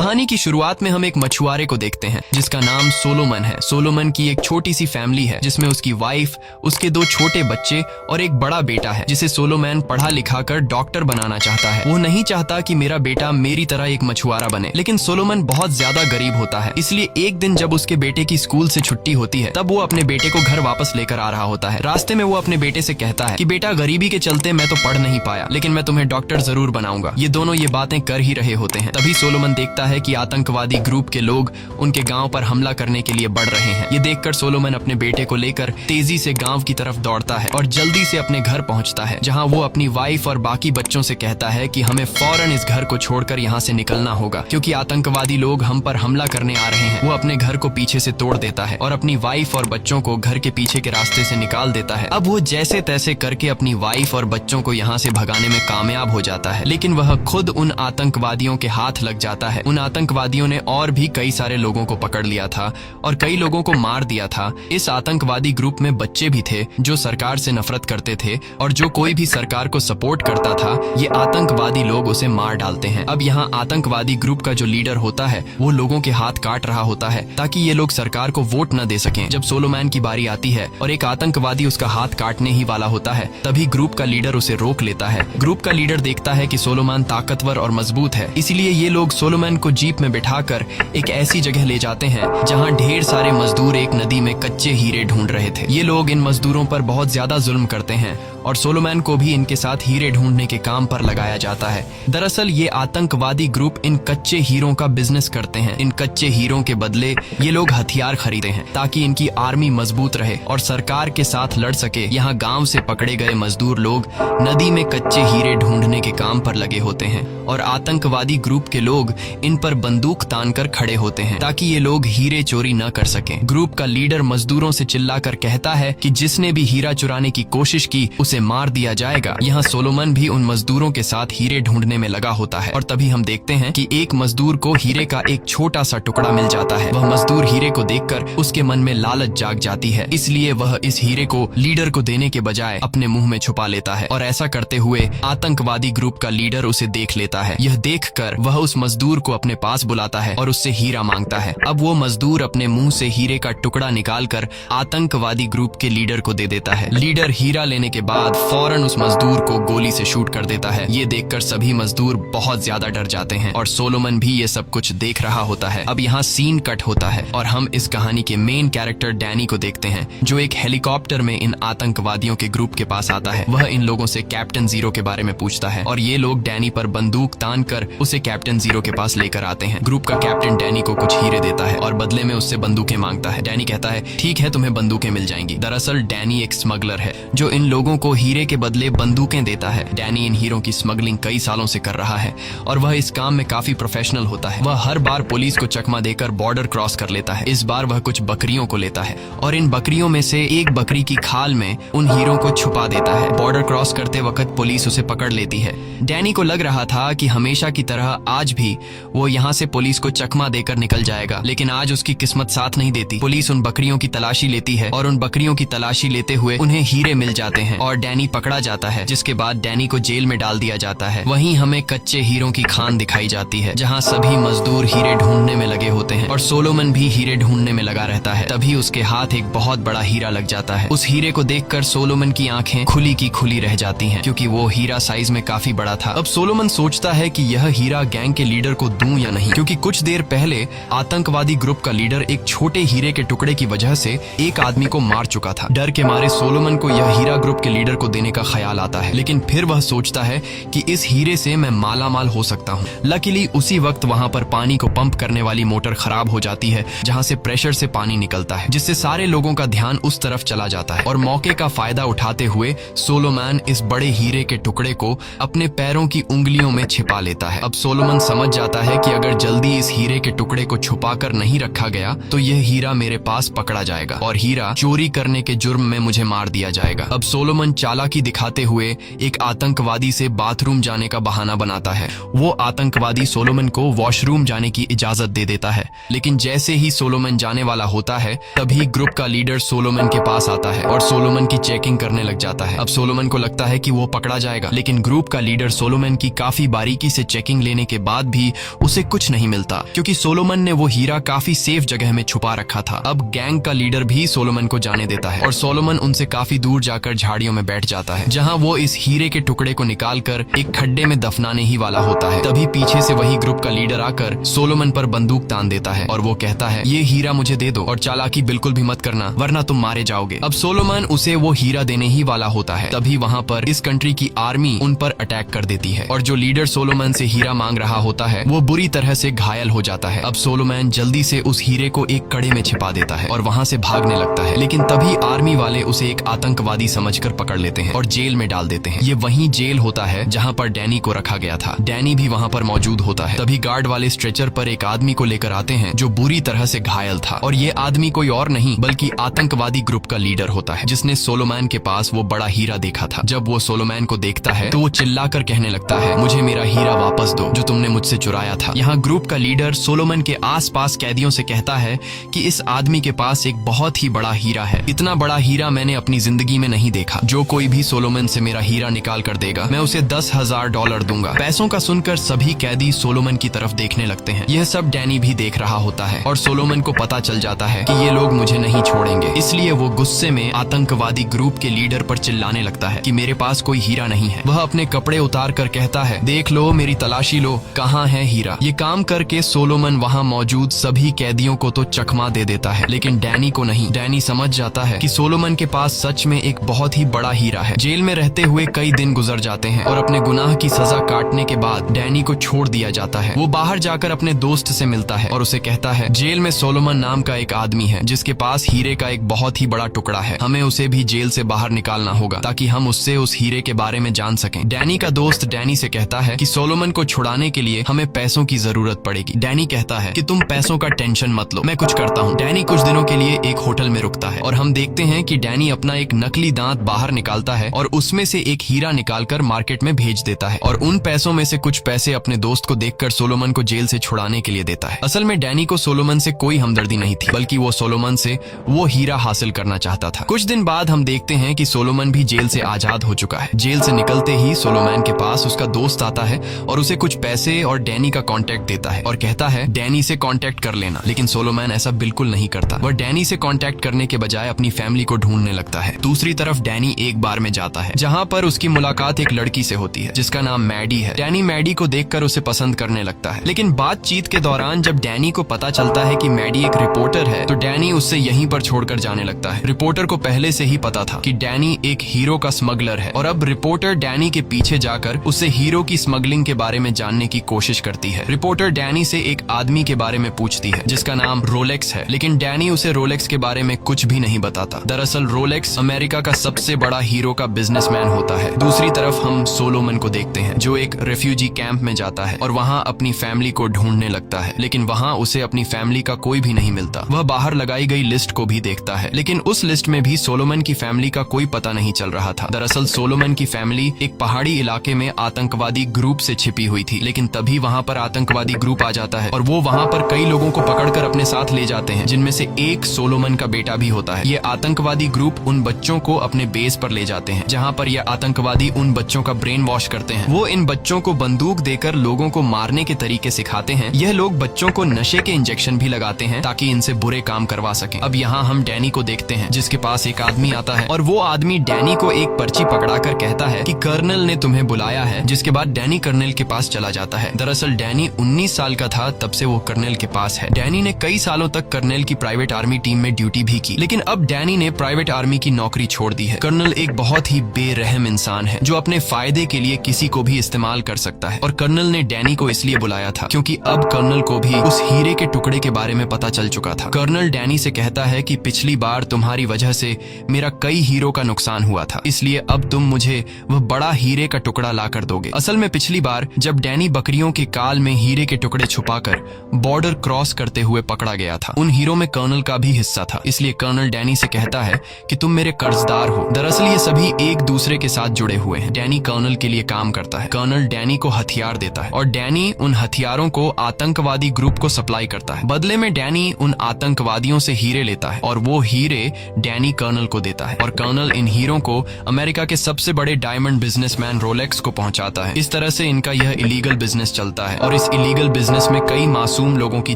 कहानी की शुरुआत में हम एक मछुआरे को देखते हैं जिसका नाम सोलोमन है। सोलोमन की एक छोटी सी फैमिली है जिसमें उसकी वाइफ, उसके 2 छोटे बच्चे और एक बड़ा बेटा है जिसे सोलोमन पढ़ा लिखा कर डॉक्टर बनाना चाहता है। वो नहीं चाहता कि मेरा बेटा मेरी तरह एक मछुआरा बने, लेकिन सोलोमन बहुत ज्यादा गरीब होता है। इसलिए एक दिन जब उसके बेटे की स्कूल से छुट्टी होती है तब वो अपने बेटे को घर वापस लेकर आ रहा होता है। रास्ते में वो अपने बेटे से कहता है कि बेटा, गरीबी के चलते मैं तो पढ़ नहीं पाया, लेकिन मैं तुम्हें डॉक्टर जरूर बनाऊंगा। ये दोनों ये बातें कर ही रहे होते हैं। तभी सोलोमन देखता है कि आतंकवादी ग्रुप के लोग उनके गांव पर हमला करने के लिए बढ़ रहे हैं। ये देखकर सोलोमन अपने बेटे को लेकर तेजी से गांव की तरफ दौड़ता है और जल्दी से अपने घर पहुंचता है, जहां वो अपनी वाइफ और बाकी बच्चों से कहता है कि हमें फौरन इस घर को छोड़कर यहाँ से निकलना होगा क्योंकि आतंकवादी लोग हम पर हमला करने आ रहे हैं। वो अपने घर को पीछे से तोड़ देता है और अपनी वाइफ और बच्चों को घर के पीछे के रास्ते से निकाल देता है। अब वो जैसे तैसे करके अपनी वाइफ और बच्चों को यहाँ से भगाने में कामयाब हो जाता है, लेकिन वह खुद उन आतंकवादियों के हाथ लग जाता है। उन आतंकवादियों ने और भी कई सारे लोगों को पकड़ लिया था और कई लोगों को मार दिया था। इस आतंकवादी ग्रुप में बच्चे भी थे जो सरकार से नफरत करते थे और जो कोई भी सरकार को सपोर्ट करता था ये आतंकवादी लोग उसे मार डालते हैं। अब यहाँ आतंकवादी ग्रुप का जो लीडर होता है वो लोगों के हाथ काट रहा होता है ताकि ये लोग सरकार को वोट न दे सकें। जब सोलोमन की बारी आती है और एक आतंकवादी उसका हाथ काटने ही वाला होता है तभी ग्रुप का लीडर उसे रोक लेता है। ग्रुप का लीडर देखता है कि सोलोमन ताकतवर और मजबूत है, इसलिए ये लोग सोलोमन को जीप में बिठाकर एक ऐसी जगह ले जाते हैं जहां ढेर सारे मजदूर एक नदी में कच्चे हीरे ढूंढ रहे थे। ये लोग इन मजदूरों पर बहुत ज्यादा जुल्म करते हैं और सोलोमन को भी इनके साथ हीरे ढूंढने के काम पर लगाया जाता है। दरअसल ये आतंकवादी ग्रुप इन कच्चे हीरों का बिजनेस करते हैं। इन कच्चे हीरों के बदले ये लोग हथियार खरीदते हैं ताकि इनकी आर्मी मजबूत रहे और सरकार के साथ लड़ सके। यहाँ गांव से पकड़े गए मजदूर लोग नदी में कच्चे हीरे ढूंढने के काम पर लगे होते हैं और आतंकवादी ग्रुप के लोग इन पर बंदूक तान कर खड़े होते हैं ताकि ये लोग हीरे चोरी न कर सकें। ग्रुप का लीडर मजदूरों से चिल्लाकर कहता है कि जिसने भी हीरा चुराने की कोशिश की उसे मार दिया जाएगा। यहाँ सोलोमन भी उन मजदूरों के साथ हीरे ढूंढने में लगा होता है और तभी हम देखते हैं कि एक मजदूर को हीरे का एक छोटा सा टुकड़ा मिल जाता है। वह मजदूर हीरे को देखकर उसके मन में लालच जाग जाती है, इसलिए वह इस हीरे को लीडर को देने के बजाय अपने मुंह में छुपा लेता है और ऐसा करते हुए आतंकवादी ग्रुप का लीडर उसे देख लेता है। यह देखकर वह उस मजदूर को अपने पास बुलाता है और उससे हीरा मांगता है। अब वो मजदूर अपने मुंह से हीरे का टुकड़ा निकालकर आतंकवादी ग्रुप के लीडर को दे देता है। लीडर हीरा लेने के बाद फौरन उस मजदूर को गोली से शूट कर देता है। ये देखकर सभी मजदूर बहुत ज्यादा डर जाते हैं और सोलोमन भी ये सब कुछ देख रहा होता है। अब यहाँ सीन कट होता है और हम इस कहानी के मेन कैरेक्टर डैनी को देखते हैं जो एक हेलीकॉप्टर में इन आतंकवादियों के ग्रुप के पास आता है। वह इन लोगों से कैप्टन जीरो के बारे में पूछता है और ये लोग डैनी पर बंदूक तान कर उसे कैप्टन जीरो के पास लेकर आते हैं। ग्रुप का कैप्टन डैनी को कुछ हीरे देता है और बदले में उससे बंदूकें मांगता है। डैनी कहता है ठीक है, तुम्हें बंदूकें मिल जाएंगी। दरअसल डैनी एक स्मगलर है जो इन लोगों को हीरे के बदले बंदूकें देता है। डैनी इन हीरों की स्मगलिंग कई सालों से कर रहा है और वह इस काम में काफी प्रोफेशनल होता है। वह हर बार पुलिस को चकमा देकर बॉर्डर क्रॉस कर लेता है। इस बार वह कुछ बकरियों को लेता है और इन बकरियों में से एक बकरी की खाल में उन हीरों को छुपा देता है। बॉर्डर क्रॉस करते वक्त पुलिस उसे पकड़ लेती है। डैनी को लग रहा था कि हमेशा की तरह आज भी वो यहाँ से पुलिस को चकमा देकर निकल जाएगा, लेकिन आज उसकी किस्मत साथ नहीं देती। पुलिस उन बकरियों की तलाशी लेती है और उन बकरियों की तलाशी लेते हुए उन्हें हीरे मिल जाते हैं और डैनी पकड़ा जाता है, जिसके बाद डैनी को जेल में डाल दिया जाता है। वहीं हमें कच्चे हीरों की खान दिखाई जाती है जहां सभी मजदूर हीरे ढूंढने में लगे होते हैं और सोलोमन भी हीरे ढूंढने में लगा रहता है। तभी उसके हाथ एक बहुत बड़ा हीरा लग जाता है। उस हीरे को देखकर सोलोमन की आंखें खुली की खुली रह जाती हैं क्योंकि वो हीरा साइज में काफी बड़ा था। अब सोलोमन सोचता है कि यह हीरा गैंग के लीडर को दूं या नहीं, क्योंकि कुछ देर पहले आतंकवादी ग्रुप का लीडर एक छोटे हीरे के टुकड़े की वजह से एक आदमी को मार चुका था। डर के मारे सोलोमन को यह हीरा ग्रुप के लीडर को देने का ख्याल आता है, लेकिन फिर वह सोचता है कि इस हीरे से मैं माला माल हो सकता हूँ। लकीली उसी वक्त वहाँ पर पानी को पंप करने वाली मोटर खराब हो जाती है जहाँ से प्रेशर से पानी निकलता है, जिससे सारे लोगों का ध्यान उस तरफ चला जाता है और मौके का फायदा उठाते हुए सोलोमन इस बड़े हीरे के टुकड़े को अपने पैरों की उंगलियों में छिपा लेता है। अब सोलोमन समझ जाता है कि अगर जल्दी इस हीरे के टुकड़े को छुपा कर नहीं रखा गया तो यह हीरा मेरे पास पकड़ा जाएगा और हीरा चोरी करने के जुर्म में मुझे मार दिया जाएगा। अब सोलोमन चालाकी दिखाते हुए एक आतंकवादी से बाथरूम जाने का बहाना बनाता है। वो आतंकवादी सोलोमन को वॉशरूम जाने की इजाजत दे देता है, लेकिन जैसे ही सोलोमन जाने वाला होता है तभी ग्रुप का लीडर सोलोमन के पास आता है और सोलोमन की चेकिंग करने लग जाता है। अब सोलोमन को लगता है कि वो पकड़ा जाएगा, लेकिन ग्रुप का लीडर सोलोमन की काफी बारीकी से चेकिंग लेने के बाद भी उसे कुछ नहीं मिलता, क्योंकि सोलोमन ने वो हीरा काफी सेफ जगह में छुपा रखा था। अब गैंग का लीडर भी सोलोमन को जाने देता है और सोलोमन उनसे काफी दूर जाकर झाड़ियों में बैठ जाता है, जहां वो इस हीरे के टुकड़े को निकालकर एक खड्डे में दफनाने ही वाला होता है। तभी पीछे से वही ग्रुप का लीडर आकर सोलोमन पर बंदूक तान देता है और वो कहता है, ये हीरा मुझे दे दो और चालाकी बिल्कुल भी मत करना वरना तुम मारे जाओगे। अब सोलोमन उसे वो हीरा देने ही वाला होता है, तभी वहाँ पर इस कंट्री की आर्मी उन पर अटैक कर देती है और जो लीडर सोलोमन से हीरा मांग रहा होता है वो बुरी तरह से घायल हो जाता है। अब सोलोमन जल्दी से उस हीरे को एक कड़े में छिपा देता है और वहाँ से भागने लगता है, लेकिन तभी आर्मी वाले उसे एक आतंकवादी समझकर पकड़ लेते हैं और जेल में डाल देते हैं। ये वही जेल होता है जहाँ पर डैनी को रखा गया था। डैनी भी वहाँ पर मौजूद होता है। तभी गार्ड वाले स्ट्रेचर पर एक आदमी को लेकर आते हैं जो बुरी तरह से घायल था, और ये आदमी कोई और नहीं बल्कि आतंकवादी ग्रुप का लीडर होता है, जिसने सोलोमन के पास वो बड़ा हीरा देखा था। जब वो सोलोमन को देखता है तो वो चिल्लाकर कहने लगता है, मुझे मेरा हीरा वापस दो जो तुमने मुझसे चुराया था। यहाँ ग्रुप का लीडर सोलोमन के आसपास कैदियों से कहता है कि इस आदमी के पास एक बहुत ही बड़ा हीरा है। इतना बड़ा हीरा मैंने अपनी जिंदगी में नहीं देखा। जो कोई भी सोलोमन से मेरा हीरा निकाल कर देगा मैं उसे $10,000 दूंगा। पैसों का सुनकर सभी कैदी सोलोमन की तरफ देखने लगते हैं। यह सब डैनी भी देख रहा होता है और सोलोमन को पता चल जाता है कि ये लोग मुझे नहीं छोड़ेंगे, इसलिए वो गुस्से में आतंकवादी ग्रुप के लीडर पर चिल्लाने लगता है कि मेरे पास कोई हीरा नहीं है। वह अपने कपड़े उतार कर कहता है, देख लो, मेरी तलाशी लो, कहाँ है हीरा। ये काम करके सोलोमन वहाँ मौजूद सभी कैदियों को तो चकमा दे देता है, लेकिन डैनी को नहीं। डैनी समझ जाता है कि सोलोमन के पास सच में एक बहुत ही बड़ा हीरा है। जेल में रहते हुए कई दिन गुजर जाते हैं और अपने गुनाह की सजा काटने के बाद डैनी को छोड़ दिया जाता है। वो बाहर जाकर अपने दोस्त से मिलता है और उसे कहता है, जेल में सोलोमन नाम का एक आदमी है जिसके पास हीरे का एक बहुत ही बड़ा टुकड़ा है। हमें उसे भी जेल से बाहर निकालना होगा ताकि हम उससे उस हीरे के बारे में जान सकें। डैनी का दोस्त डैनी से कहता है कि सोलोमन को छुड़ाने के लिए हमें पैसों की जरूरत पड़ेगी। डैनी कहता है कि तुम पैसों का टेंशन मत लो, मैं कुछ करता हूँ। डैनी कुछ दिनों के लिए एक होटल में रुकता है और हम देखते हैं कि डैनी अपना एक नकली दांत बाहर निकालता है और उसमें से एक हीरा निकालकर मार्केट में भेज देता है और उन पैसों में से कुछ पैसे अपने दोस्त को देखकर सोलोमन को जेल से छुड़ाने के लिए देता है। असल में डैनी को सोलोमन से कोई हमदर्दी नहीं थी, बल्कि वो सोलोमन से वो हीरा हासिल करना चाहता था। कुछ दिन बाद हम देखते हैं कि सोलोमन भी जेल से आजाद हो चुका है। जेल से निकलते ही सोलोमन के पास उसका दोस्त आता है और उसे कुछ पैसे और डैनी का कांटेक्ट देता है और कहता है, डैनी से कांटेक्ट कर लेना। लेकिन सोलोमन ऐसा बिल्कुल नहीं करता। वह डैनी से कांटेक्ट करने के बजाय अपनी फैमिली को ढूंढने लगता है। दूसरी तरफ डैनी एक बार में जाता है जहाँ पर उसकी मुलाकात एक लड़की से होती है जिसका नाम मैडी है। डैनी मैडी को देखकर उसे पसंद करने लगता है, लेकिन बातचीत के दौरान जब डैनी को पता चलता है कि मैडी एक रिपोर्टर है तो डैनी उससे यहीं पर छोड़कर जाने लगता है। रिपोर्टर को पहले से ही पता था कि डैनी एक हीरो का स्मगलर है और अब रिपोर्टर डैनी के पीछे जाकर उससे हीरो की स्मगलिंग के बारे में जानने की कोशिश करती है। रिपोर्टर डैनी से एक आदमी के बारे में पूछती है जिसका नाम रोलेक्स है, लेकिन डैनी उसे रोलेक्स के बारे में कुछ भी नहीं बताता। दरअसल रोलेक्स अमेरिका का सबसे बड़ा हीरो का बिजनेसमैन होता है। दूसरी तरफ हम सोलोमन को देखते हैं जो एक रेफ्यूजी कैंप में जाता है और वहाँ अपनी फैमिली को ढूंढने लगता है, लेकिन वहाँ उसे अपनी फैमिली का कोई भी नहीं मिलता। वह बाहर लगाई गई लिस्ट को भी देखता है, लेकिन उस लिस्ट में भी सोलोमन की फैमिली का कोई पता नहीं चल रहा था। दरअसल सोलोमन की फैमिली एक पहाड़ी इलाके में आतंकवादी ग्रुप से छिपी हुई थी, लेकिन तभी वहाँ पर आतंकवादी ग्रुप आ जाता है और वो वहाँ पर कई लोगों को पकड़कर अपने साथ ले जाते हैं, जिनमें से एक सोलोमन का बेटा भी होता है। ये आतंकवादी ग्रुप उन बच्चों को अपने बेस पर ले जाते हैं जहाँ पर ये आतंकवादी उन बच्चों का ब्रेन वॉश करते हैं। वो इन बच्चों को बंदूक देकर लोगों को मारने के तरीके सिखाते हैं। यह लोग बच्चों को नशे के इंजेक्शन भी लगाते हैं ताकि इनसे बुरे काम करवा सकें। अब यहाँ हम डैनी को देखते हैं जिसके पास एक आदमी आता है और वो आदमी डैनी को एक पर्ची पकड़ाकर कहता है कि कर्नल ने तुम्हें बुलाया है, जिसके बाद डैनी कर्नल के पास चला जाता है। दरअसल डैनी 19 साल का था तब से वो कर्नल के पास है। डैनी ने कई सालों तक कर्नल की प्राइवेट आर्मी टीम में ड्यूटी भी की, लेकिन अब डैनी ने प्राइवेट आर्मी की नौकरी छोड़ दी है। कर्नल एक बहुत ही बेरहम इंसान है जो अपने फायदे के लिए किसी को भी इस्तेमाल कर सकता है और कर्नल ने डैनी को इसलिए बुलाया था क्योंकि अब कर्नल को भी उस हीरे के टुकड़े के बारे में पता चल चुका था। कर्नल डैनी से कहता है कि पिछली बार तुम्हारी वजह से मेरा कई हीरो का नुकसान हुआ था, इसलिए अब तुम मुझे वह बड़ा हीरे का टुकड़ा ला कर दोगे। असल में पिछली बार जब डैनी बकरियों के काल में हीरे के टुकड़े छुपाकर बॉर्डर क्रॉस करते हुए पकड़ा गया था, उन हीरो में कर्नल का भी हिस्सा था, इसलिए कर्नल डैनी से कहता है कि तुम मेरे कर्जदार हो। दरअसल ये सभी एक दूसरे के साथ जुड़े हुए हैं। डैनी कर्नल के लिए काम करता है। कर्नल डैनी को हथियार देता है और डैनी उन हथियारों को आतंकवादी ग्रुप को सप्लाई करता है। बदले में डैनी उन आतंकवादियों से हीरे लेता है और वो हीरे डैनी कर्नल को देता है और कर्नल इन हीरों को अमेरिका के सबसे बड़े डायमंड बिजनेसमैन रोलेक्स को पहुंचाता है। इस तरह से इनका यह इलीगल बिजनेस चलता है और इस इलीगल बिजनेस में कई मासूम लोगों की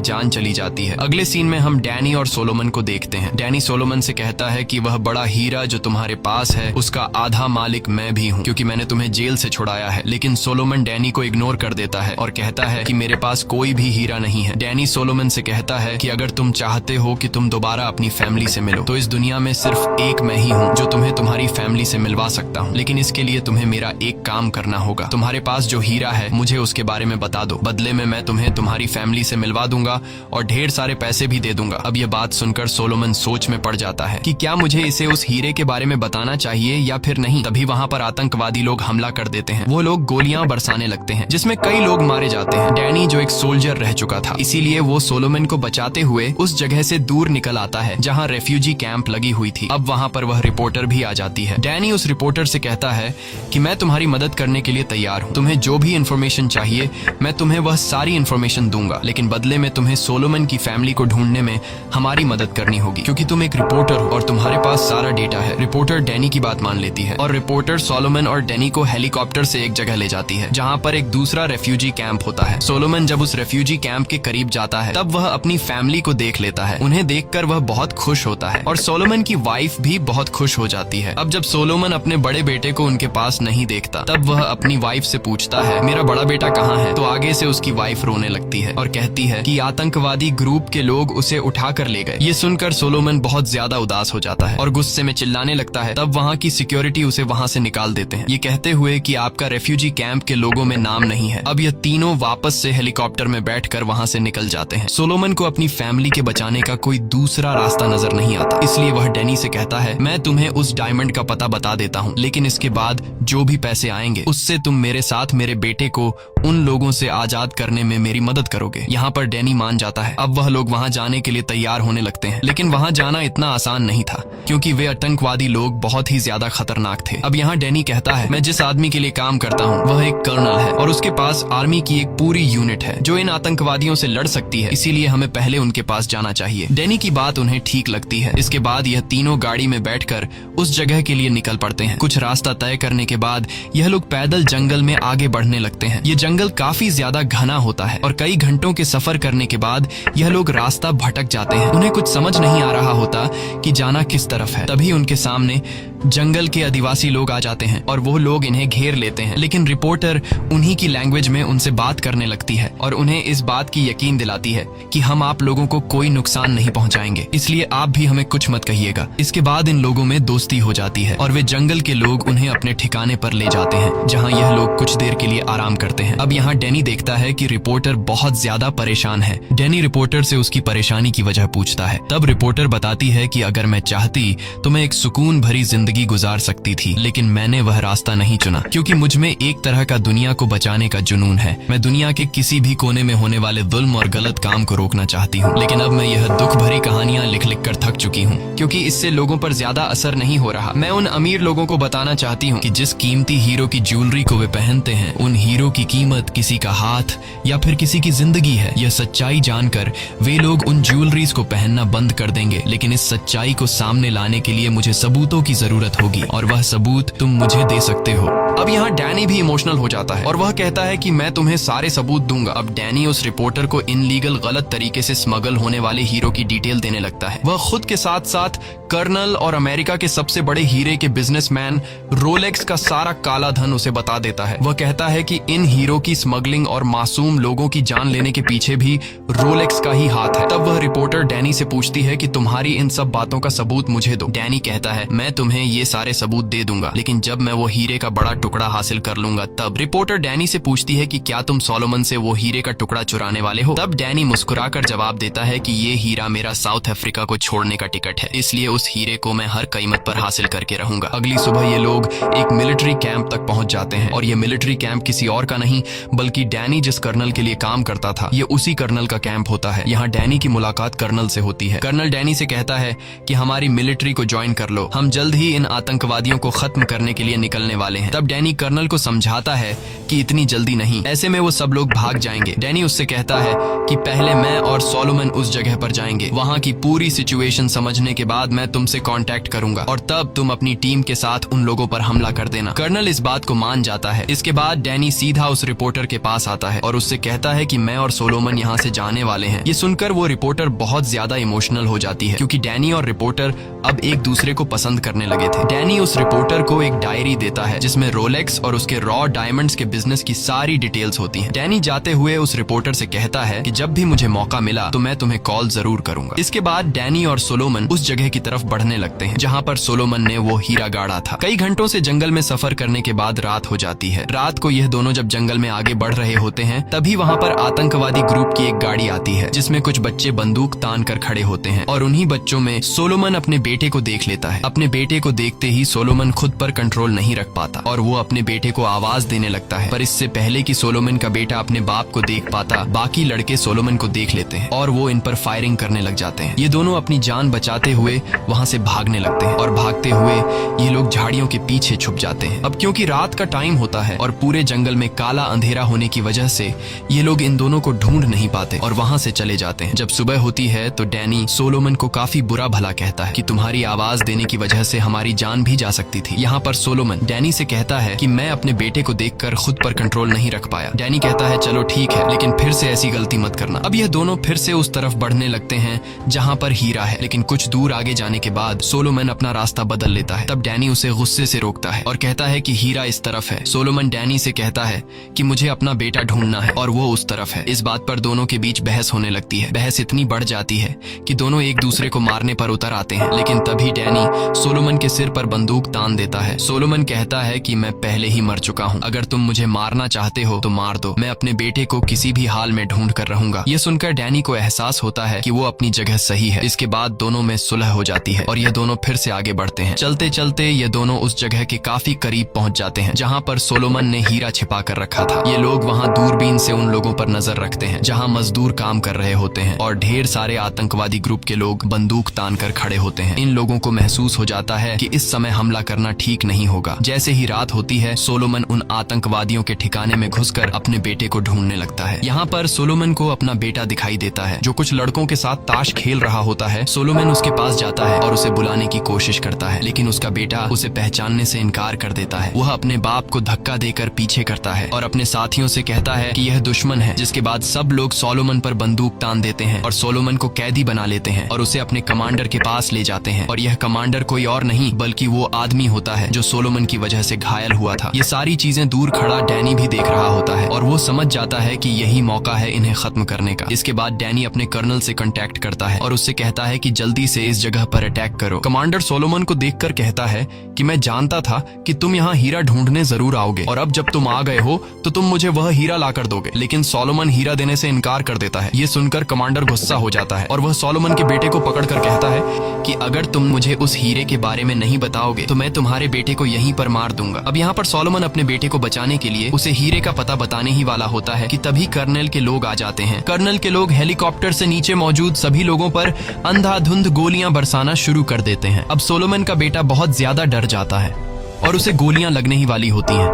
जान चली जाती है। अगले सीन में हम डैनी और सोलोमन को देखते हैं। डैनी सोलोमन से कहता है कि वह बड़ा हीरा जो तुम्हारे पास है उसका आधा मालिक मैं भी हूँ, क्योंकि मैंने तुम्हें जेल से छुड़ाया है। लेकिन सोलोमन डैनी को इग्नोर कर देता है और कहता है कि मेरे पास कोई भी हीरा नहीं है। डैनी सोलोमन से कहता है कि अगर तुम चाहते हो कि तुम दोबारा अपनी फैमिली से मिलो तो इस दुनिया में सिर्फ एक मैं ही हूँ जो तुम्हें तुम्हारी फैमिली से मिलवा सकता हूँ, लेकिन इसके लिए तुम्हें मेरा एक काम करना होगा। तुम्हारे पास जो हीरा है मुझे उसके बारे में बता दो, बदले में मैं तुम्हें तुम्हारी फैमिली से मिलवा दूंगा और ढेर सारे पैसे भी दे दूंगा। अब यह बात सुनकर सोलोमन सोच में पड़ जाता है कि क्या मुझे इसे उस हीरे के बारे में बताना चाहिए या फिर नहीं। तभी वहाँ पर आतंकवादी लोग हमला कर देते हैं। वो लोग गोलियां बरसाने लगते हैं जिसमें कई लोग मारे जाते हैं। डैनी जो एक सोल्जर रह चुका था, इसीलिए वो सोलोमन को बचाते हुए उस जगह से दूर निकल आता है जहाँ रेफ्यूजी कैंप लगी हुई थी। अब वहाँ पर वह रिपोर्टर भी आ जाती है। डैनी उस रिपोर्टर से कहता है कि मैं तुम्हारी मदद करने के लिए तैयार हूँ। तुम्हें जो भी इन्फॉर्मेशन चाहिए मैं तुम्हें वह सारी इन्फॉर्मेशन दूंगा, लेकिन बदले में तुम्हें सोलोमन की फैमिली को ढूंढने में हमारी मदद करनी होगी, क्योंकि तुम एक रिपोर्टर हो और तुम्हारे पास सारा डेटा है। रिपोर्टर डैनी की बात मान लेती है और रिपोर्टर सोलोमन और डैनी को हेलीकॉप्टर से एक जगह ले जाती है जहाँ पर एक दूसरा रेफ्यूजी कैंप होता है। सोलोमन जब उस रेफ्यूजी कैंप के करीब जाता है तब वह अपनी फैमिली को देख लेता है। उन्हें देखकर वह बहुत खुश होता है और सोलोमन की वाइफ भी बहुत खुश हो जाती है। अब जब सोलोमन अपने बड़े बेटे को उनके पास नहीं देखता तब वह अपनी वाइफ से पूछता है मेरा बड़ा बेटा कहाँ है, तो आगे से उसकी वाइफ रोने लगती है और कहती है कि आतंकवादी ग्रुप के लोग उसे उठा कर ले गए। ये सुनकर सोलोमन बहुत ज्यादा उदास हो जाता है और गुस्से में चिल्लाने लगता है। तब वहाँ की सिक्योरिटी उसे वहाँ से निकाल देते हैं, ये कहते हुए कि आपका रेफ्यूजी कैंप के लोगों में नाम नहीं है। अब यह तीनों वापस से हेलीकॉप्टर में बैठकर वहाँ से निकल जाते हैं। सोलोमन को अपनी फैमिली के बचाने का कोई दूसरा रास्ता नजर नहीं आता, इसलिए वह डैनी से कहता है मैं तुम्हें उस डायमंड का पता बता देता हूँ, लेकिन इसके बाद जो भी पैसे आएंगे उससे तुम मेरे साथ मेरे बेटे को उन लोगों से आजाद करने में मेरी मदद करोगे। यहाँ पर डैनी मान जाता है। अब वह लोग वहाँ जाने के लिए तैयार होने लगते हैं, लेकिन वहाँ जाना इतना आसान नहीं था क्योंकि वे आतंकवादी लोग बहुत ही ज्यादा खतरनाक थे। अब यहाँ डैनी कहता है मैं जिस आदमी के लिए काम करता हूँ वह एक कर्नल है और उसके पास आर्मी की एक पूरी यूनिट है जो इन आतंकवादियों से लड़ सकती है, इसीलिए हमें पहले उनके पास जाना चाहिए। डैनी की बात उन्हें ठीक लगती है। इसके बाद यह तीनों गाड़ी में बैठकर उस जगह के लिए निकल पड़ते हैं। कुछ रास्ता तय करने के बाद यह लोग पैदल जंगल में आगे बढ़ने लगते हैं। ये जंगल काफी ज्यादा घना होता है और कई घंटों के सफर करने के बाद यह लोग रास्ता भटक जाते हैं। उन्हें कुछ समझ नहीं आ रहा होता कि जाना किस तरफ है। तभी उनके सामने जंगल के आदिवासी लोग आ जाते हैं और वो लोग इन्हें घेर लेते हैं, लेकिन रिपोर्टर उन्हीं की लैंग्वेज में उनसे बात करने लगती है और उन्हें इस बात की यकीन दिलाती है कि हम आप लोगों को कोई नुकसान नहीं पहुंचाएंगे, इसलिए आप भी हमें कुछ मत कहिएगा। इसके बाद इन लोगों में दोस्ती हो जाती है और वे जंगल के लोग उन्हें अपने ठिकाने पर ले जाते हैं जहाँ यह लोग कुछ देर के लिए आराम करते हैं। अब यहाँ डैनी देखता है कि रिपोर्टर बहुत ज्यादा परेशान है। डैनी रिपोर्टर से उसकी परेशानी की वजह पूछता है। तब रिपोर्टर बताती है कि अगर मैं चाहती तो मैं एक सुकून भरी जिंदगी गुजार सकती थी, लेकिन मैंने वह रास्ता नहीं चुना क्योंकि मुझ में एक तरह का दुनिया को बचाने का जुनून है। मैं दुनिया के किसी भी कोने में होने वाले जुल्म और गलत काम को रोकना चाहती हूँ, लेकिन अब मैं यह दुख भरी कहानियां लिख लिख कर थक चुकी हूँ क्योंकि इससे लोगों पर ज्यादा असर नहीं हो रहा। मैं उन अमीर लोगों को बताना चाहती हूँ कि जिस कीमती हीरो की ज्वेलरी को वे पहनते हैं उन हीरो की कीमत किसी का हाथ या फिर किसी की जिंदगी है। यह सच्चाई जानकर वे लोग उन ज्वेलरीज को पहनना बंद कर देंगे, लेकिन इस सच्चाई को सामने लाने के लिए मुझे सबूतों की जरूरत होगी और वह सबूत तुम मुझे दे सकते हो। अब यहाँ डैनी भी इमोशनल हो जाता है और वह कहता है कि मैं तुम्हें सारे सबूत दूंगा। अब डैनी उस रिपोर्टर को इनलीगल गलत तरीके से स्मगल होने वाले हीरो की डिटेल देने लगता है। वह खुद के साथ साथ कर्नल और अमेरिका के सबसे बड़े हीरे के बिजनेसमैन रोलेक्स का सारा काला धन उसे बता देता है। वह कहता है कि इन हीरो की स्मगलिंग और मासूम लोगों की जान लेने के पीछे भी रोलेक्स का ही हाथ है। तब वह रिपोर्टर डैनी से पूछती है कि तुम्हारी इन सब बातों का सबूत मुझे दो। डैनी कहता है मैं तुम्हें ये सारे सबूत दे दूंगा, लेकिन जब मैं वो हीरे का बड़ा टुकड़ा हासिल कर लूंगा तब। रिपोर्टर डैनी से पूछती है कि क्या तुम सोलोमन से वो हीरे का टुकड़ा चुराने वाले हो? तब डैनी मुस्कुराकर जवाब देता है कि ये हीरा मेरा साउथ अफ्रीका को छोड़ने का टिकट है, इसलिए उस हीरे को मैं हर कीमत पर हासिल करके रहूंगा। अगली सुबह ये लोग एक मिलिट्री कैंप तक पहुंच जाते हैं और ये मिलिट्री कैंप किसी और का नहीं बल्कि डैनी जिस कर्नल के लिए काम करता था ये उसी कर्नल का कैंप होता है। यहाँ डैनी की मुलाकात कर्नल से होती है। कर्नल डैनी से कहता है कि हमारी मिलिट्री को ज्वाइन कर लो, हम जल्द ही इन आतंकवादियों को खत्म करने के लिए निकलने वाले हैं। तब डैनी कर्नल को समझाता है कि इतनी जल्दी नहीं, ऐसे में वो सब लोग भाग जाएंगे। डैनी उससे कहता है कि पहले मैं और सोलोमन उस जगह पर जाएंगे, वहाँ की पूरी सिचुएशन समझने के बाद मैं तुमसे कांटेक्ट करूंगा और तब तुम अपनी टीम के साथ उन लोगों पर हमला कर देना। कर्नल इस बात को मान जाता है। इसके बाद डैनी सीधा उस रिपोर्टर के पास आता है और उससे कहता है कि मैं और सोलोमन यहाँ से जाने वाले हैं। ये सुनकर वो रिपोर्टर बहुत ज्यादा इमोशनल हो जाती है, क्योंकि डैनी और रिपोर्टर अब एक दूसरे को पसंद करने लगे थे। डैनी उस रिपोर्टर को एक डायरी देता है जिसमें रोलेक्स और उसके रॉ डायमंड्स के बिजनेस की सारी डिटेल्स होती हैं। डैनी जाते हुए उस रिपोर्टर से कहता है कि जब भी मुझे मौका मिला तो मैं तुम्हें कॉल जरूर करूंगा। इसके बाद डैनी और सोलोमन उस जगह की तरफ बढ़ने लगते हैं जहाँ पर सोलोमन ने वो हीरा गाड़ा था। कई घंटों से जंगल में सफर करने के बाद रात हो जाती है। रात को यह दोनों जब जंगल में आगे बढ़ रहे होते हैं तभी वहाँ पर आतंकवादी ग्रुप की एक गाड़ी आती है जिसमें कुछ बच्चे बंदूक तान कर खड़े होते हैं और उन्हीं बच्चों में सोलोमन अपने बेटे को देख लेता है। अपने बेटे को देखते ही सोलोमन खुद पर कंट्रोल नहीं रख पाता और वो अपने बेटे को आवाज देने लगता है। पर इससे पहले कि सोलोमन का बेटा अपने बाप को देख पाता, बाकी लड़के सोलोमन को देख लेते हैं और वो इन पर फायरिंग करने लग जाते हैं। ये दोनों अपनी जान बचाते हुए वहाँ से भागने लगते हैं और भागते हुए ये लोग झाड़ियों के पीछे छुप जाते हैं। अब क्योंकि रात का टाइम होता है और पूरे जंगल में काला अंधेरा होने की वजह से ये लोग इन दोनों को ढूंढ नहीं पाते और वहाँ से चले जाते हैं। जब सुबह होती है तो डैनी सोलोमन को काफी बुरा भला कहता है कि तुम्हारी आवाज देने की वजह से हमारी जान भी जा सकती थी। यहाँ पर सोलोमन डैनी से कहता है कि मैं अपने बेटे को देखकर खुद पर कंट्रोल नहीं रख पाया। डैनी कहता है चलो ठीक है, लेकिन फिर से ऐसी गलती मत करना। अब यह दोनों फिर से उस तरफ बढ़ने लगते हैं जहाँ पर हीरा है, लेकिन कुछ दूर आगे जाने के बाद सोलोमन अपना रास्ता बदल लेता है। तब डैनी उसे गुस्से से रोकता है और कहता है कि हीरा इस तरफ है। सोलोमन डैनी से कहता है कि मुझे अपना बेटा ढूंढना है और वो उस तरफ है। इस बात पर दोनों के बीच बहस होने लगती है। बहस इतनी बढ़ जाती है कि दोनों एक दूसरे को मारने पर उतर आते हैं, लेकिन तभी डैनी सोलोमन के सिर पर बंदूक तान देता है। सोलोमन कहता है कि मैं पहले ही मर चुका हूँ, अगर तुम मुझे मारना चाहते हो तो मार दो, मैं अपने बेटे को किसी भी हाल में ढूंढ कर रहूंगा। ये सुनकर डैनी को एहसास होता है कि वो अपनी जगह सही है। इसके बाद दोनों में सुलह हो जाती है और ये दोनों फिर से आगे बढ़ते हैं। चलते चलते ये दोनों उस जगह के काफी करीब पहुंच जाते हैं जहाँ पर सोलोमन ने हीरा छिपा कर रखा था। ये लोग वहाँ दूरबीन से उन लोगों पर नजर रखते हैं जहाँ मजदूर काम कर रहे होते हैं और ढेर सारे आतंकवादी ग्रुप के लोग बंदूक तान कर खड़े होते हैं। इन लोगों को महसूस हो जाता है कि इस समय हमला करना ठीक नहीं होगा। जैसे ही रात होती है सोलोमन उन आतंकवादियों के ठिकाने में घुसकर अपने बेटे को ढूंढने लगता है। यहाँ पर सोलोमन को अपना बेटा दिखाई देता है जो कुछ लड़कों के साथ ताश खेल रहा होता है। सोलोमन उसके पास जाता है और उसे बुलाने की कोशिश करता है, लेकिन उसका बेटा उसे पहचानने से इनकार कर देता है। वह अपने बाप को धक्का देकर पीछे करता है और अपने साथियों से कहता है कि यह दुश्मन है। जिसके बाद सब लोग सोलोमन पर बंदूक तान देते हैं और सोलोमन को कैदी बना लेते हैं और उसे अपने कमांडर के पास ले जाते हैं। और यह कमांडर कोई और नहीं बल्कि वो आदमी होता है जो सोलोमन की वजह से घायल हुआ था। ये सारी चीजें दूर खड़ा डैनी भी देख रहा होता है और वो समझ जाता है कि यही मौका है इन्हें खत्म करने का। इसके बाद डैनी अपने कर्नल से कांटेक्ट करता है और उससे कहता है कि जल्दी से इस जगह पर अटैक करो। कमांडर सोलोमन को देखकर कहता है कि मैं जानता था कि तुम यहाँ हीरा ढूंढने जरूर आओगे और अब जब तुम आ गए हो तो तुम मुझे वह हीरा लाकर दोगे। लेकिन सोलोमन हीरा देने से इनकार कर देता है। ये सुनकर कमांडर गुस्सा हो जाता है और वह सोलोमन के बेटे को पकड़कर कहता है कि अगर तुम मुझे उस हीरे के बारे में नहीं बताओगे तो मैं तुम्हारे बेटे को यहीं पर मार दूंगा। अब यहाँ पर सोलोमन अपने बेटे को बचाने के लिए उसे हीरे का पता बताने ही वाला होता है कि तभी कर्नल के लोग आ जाते हैं। कर्नल के लोग हेलीकॉप्टर से नीचे मौजूद सभी लोगों पर अंधाधुंध गोलियां बरसाना शुरू कर देते हैं। अब सोलोमन का बेटा बहुत ज्यादा डर जाता है और उसे गोलियां लगने ही वाली होती हैं।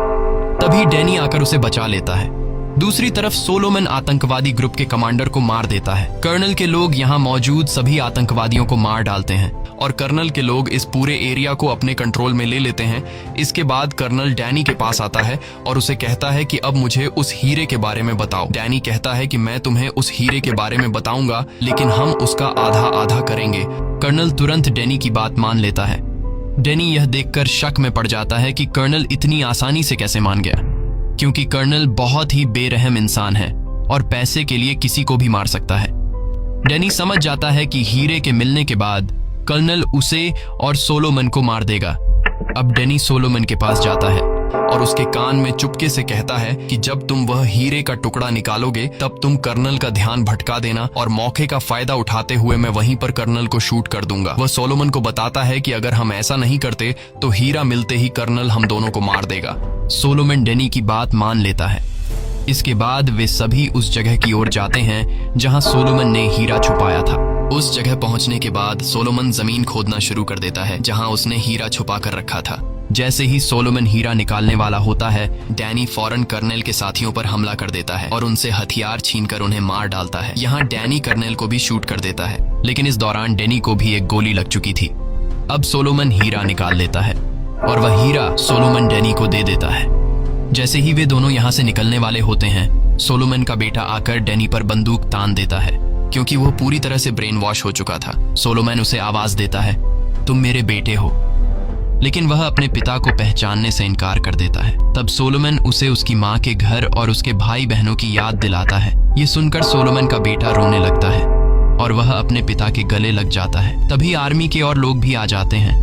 तभी डैनी आकर उसे बचा लेता है। दूसरी तरफ सोलोमन आतंकवादी ग्रुप के कमांडर को मार देता है। कर्नल के लोग यहाँ मौजूद सभी आतंकवादियों को मार डालते हैं और कर्नल के लोग इस पूरे एरिया को अपने कंट्रोल में ले लेते हैं। इसके बाद कर्नल डैनी के पास आता है और उसे कहता है कि अब मुझे उस हीरे के बारे में बताओ। डैनी कहता है कि मैं तुम्हें उस हीरे के बारे में बताऊंगा, लेकिन हम उसका आधा आधा करेंगे। कर्नल तुरंत डैनी की बात मान लेता है। डैनी यह देखकर शक में पड़ जाता है कि कर्नल इतनी आसानी से कैसे मान गया, क्योंकि कर्नल बहुत ही बेरहम इंसान है और पैसे के लिए किसी को भी मार सकता है। डैनी समझ जाता है कि हीरे के मिलने के बाद कर्नल उसे और सोलोमन को मार देगा। अब डैनी सोलोमन के पास जाता है और उसके कान में चुपके से कहता है कि जब तुम वह हीरे का टुकड़ा निकालोगे तब तुम कर्नल का ध्यान भटका देना और मौके का फायदा उठाते हुए मैं वहीं पर कर्नल को शूट कर दूंगा। वह सोलोमन को बताता है कि अगर हम ऐसा नहीं करते तो हीरा मिलते ही कर्नल हम दोनों को मार देगा। सोलोमन डैनी की बात मान लेता है। इसके बाद वे सभी उस जगह की ओर जाते हैं जहां सोलोमन ने हीरा छुपाया था। उस जगह पहुंचने के बाद सोलोमन जमीन खोदना शुरू कर देता है जहां उसने हीरा छुपा कर रखा था। जैसे ही सोलोमन हीरा निकालने वाला होता है, डैनी फौरन कर्नल के साथियों पर हमला कर देता है और उनसे हथियार छीनकर उन्हें मार डालता है। यहाँ डैनी कर्नल को भी शूट कर देता है, लेकिन इस दौरान डैनी को भी एक गोली लग चुकी थी। अब सोलोमन हीरा निकाल लेता है और वह हीरा सोलोमन डैनी को दे देता है। जैसे ही वे दोनों यहाँ से निकलने वाले होते हैं, सोलोमन का बेटा आकर डैनी पर बंदूक तान देता है क्योंकि वो पूरी तरह से ब्रेन वॉश हो चुका था। सोलोमन उसे आवाज देता है, तुम मेरे बेटे हो, लेकिन वह अपने पिता को पहचानने से इनकार कर देता है। तब सोलोमन उसे उसकी माँ के घर और उसके भाई बहनों की याद दिलाता है। ये सुनकर सोलोमन का बेटा रोने लगता है और वह अपने पिता के गले लग जाता है। तभी आर्मी के और लोग भी आ जाते हैं,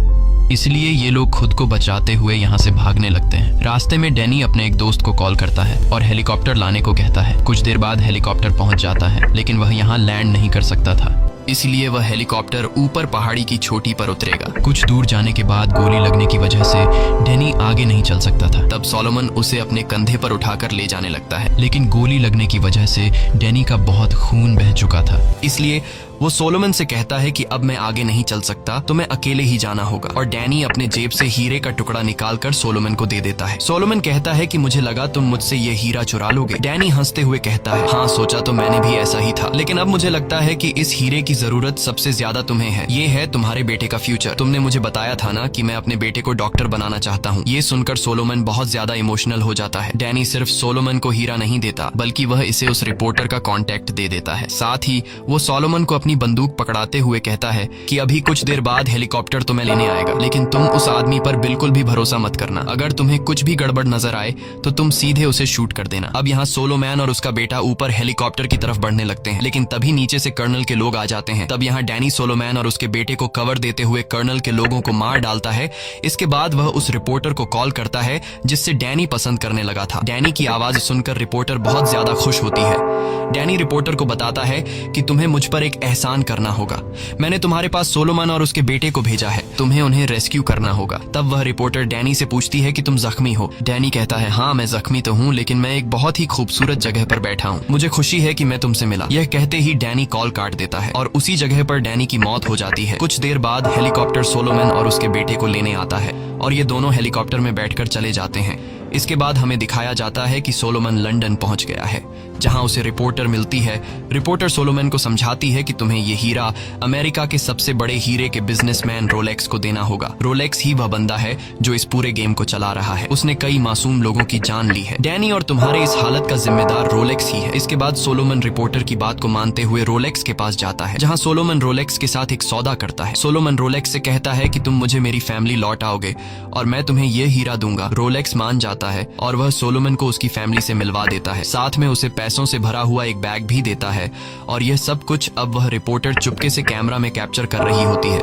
इसलिए ये लोग खुद को बचाते हुए यहाँ से भागने लगते हैं। रास्ते में डैनी अपने एक दोस्त को कॉल करता है और हेलीकॉप्टर लाने को कहता है। कुछ देर बाद हेलीकॉप्टर पहुंच जाता है, लेकिन वह यहाँ लैंड नहीं कर सकता था, इसलिए वह हेलीकॉप्टर ऊपर पहाड़ी की चोटी पर उतरेगा। कुछ दूर जाने के बाद गोली लगने की वजह से डैनी आगे नहीं चल सकता था। तब सोलोमन उसे अपने कंधे पर उठाकर ले जाने लगता है, लेकिन गोली लगने की वजह से डैनी का बहुत खून बह चुका था। इसलिए वो सोलोमन से कहता है कि अब मैं आगे नहीं चल सकता, तो मैं अकेले ही जाना होगा। और डैनी अपने जेब से हीरे का टुकड़ा निकालकर सोलोमन को दे देता है। सोलोमन कहता है कि मुझे लगा तुम मुझसे ये हीरा चुरा लोगे। डैनी हंसते हुए कहता है, हाँ सोचा तो मैंने भी ऐसा ही था, लेकिन अब मुझे लगता है कि इस हीरे की जरूरत सबसे ज्यादा तुम्हें है। ये है तुम्हारे बेटे का फ्यूचर। तुमने मुझे बताया था ना कि मैं अपने बेटे को डॉक्टर बनाना चाहता हूँ। ये सुनकर सोलोमन बहुत ज्यादा इमोशनल हो जाता है। डैनी सिर्फ सोलोमन को हीरा नहीं देता, बल्कि वह इसे उस रिपोर्टर का कॉन्टेक्ट दे देता है। साथ ही वो सोलोमन को अपनी बंदूक पकड़ाते हुए कहता है कि अभी कुछ देर बाद हेलीकॉप्टर तुम्हें लेने आएगा, लेकिन तुम उस आदमी पर बिल्कुल भी भरोसा मत करना। अगर तुम्हें कुछ भी गड़बड़ नजर आए तो तुम सीधे उसे शूट कर देना। अब यहाँ सोलोमैन और उसका बेटा ऊपर हेलीकॉप्टर की तरफ बढ़ने लगते हैं, लेकिन तभी नीचे से कर्नल के लोग आ जाते हैं। तब यहाँ डैनी सोलोमैन और उसके बेटे को कवर देते हुए कर्नल के लोगों को मार डालता है। इसके बाद वह उस रिपोर्टर को कॉल करता है जिससे डैनी पसंद करने लगा था। डैनी की आवाज सुनकर रिपोर्टर बहुत ज्यादा खुश होती है। डैनी रिपोर्टर को बताता है कि तुम्हें मुझ पर एक एहसान करना होगा। मैंने तुम्हारे पास सोलोमन और उसके बेटे को भेजा है, तुम्हें उन्हें रेस्क्यू करना होगा। तब वह रिपोर्टर डैनी से पूछती है कि तुम जख्मी हो। डैनी कहता है, हाँ मैं जख्मी तो हूँ, लेकिन मैं एक बहुत ही खूबसूरत जगह पर बैठा हूँ। मुझे खुशी है कि मैं तुमसे मिला। यह कहते ही डैनी कॉल काट देता है और उसी जगह पर डैनी की मौत हो जाती है। कुछ देर बाद हेलीकॉप्टर सोलोमन और उसके बेटे को लेने आता है और ये दोनों हेलीकॉप्टर में बैठकर चले जाते हैं। इसके बाद हमें दिखाया जाता है कि सोलोमन लंदन पहुंच गया है, जहां उसे रिपोर्टर मिलती है। रिपोर्टर सोलोमन को समझाती है कि तुम्हें ये हीरा अमेरिका के सबसे बड़े हीरे के बिजनेसमैन रोलेक्स को देना होगा। रोलेक्स ही वह बंदा है जो इस पूरे गेम को चला रहा है। उसने कई मासूम लोगों की जान ली है। डैनी और तुम्हारे इस हालत का जिम्मेदार रोलेक्स ही है। इसके बाद सोलोमन रिपोर्टर की बात को मानते हुए रोलेक्स के पास जाता है, जहाँ सोलोमन रोलेक्स के साथ एक सौदा करता है। सोलोमन रोलेक्स से कहता है कि तुम मुझे मेरी फैमिली लौट आओगे और मैं तुम्हें ये हीरा दूंगा। रोलेक्स मान जाता है और वह सोलोमन को उसकी फैमिली से मिलवा देता है। साथ में उसे पैसों से भरा हुआ एक बैग भी देता है और यह सब कुछ अब वह रिपोर्टर चुपके से कैमरा में कैप्चर कर रही होती है।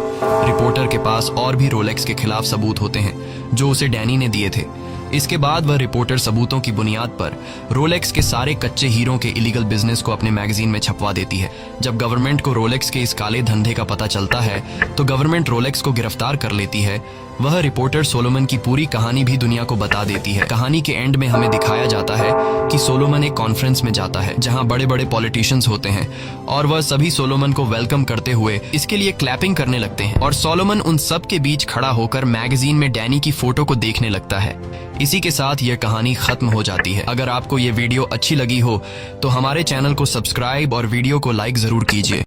रिपोर्टर के पास और भी रोलेक्स के खिलाफ सबूत होते हैं जो उसे डैनी ने दिए थे। इसके बाद वह रिपोर्टर सबूतों की बुनियाद पर रोलेक्स के सारे कच्चे हीरों के इलीगल बिजनेस को अपने मैगजीन में छपवा देती है। जब गवर्नमेंट को रोलेक्स के इस काले धंधे का पता चलता है तो गवर्नमेंट रोलेक्स को गिरफ्तार कर लेती है। वह रिपोर्टर सोलोमन की पूरी कहानी भी दुनिया को बता देती है। कहानी के एंड में हमें दिखाया जाता है कि सोलोमन एक कॉन्फ्रेंस में जाता है जहां बड़े बड़े पॉलिटिशियंस होते हैं और वह सभी सोलोमन को वेलकम करते हुए इसके लिए क्लैपिंग करने लगते हैं और सोलोमन उन सब के बीच खड़ा होकर मैगजीन में डैनी की फोटो को देखने लगता है। इसी के साथ यह कहानी खत्म हो जाती है। अगर आपको ये वीडियो अच्छी लगी हो तो हमारे चैनल को सब्सक्राइब और वीडियो को लाइक जरूर कीजिए।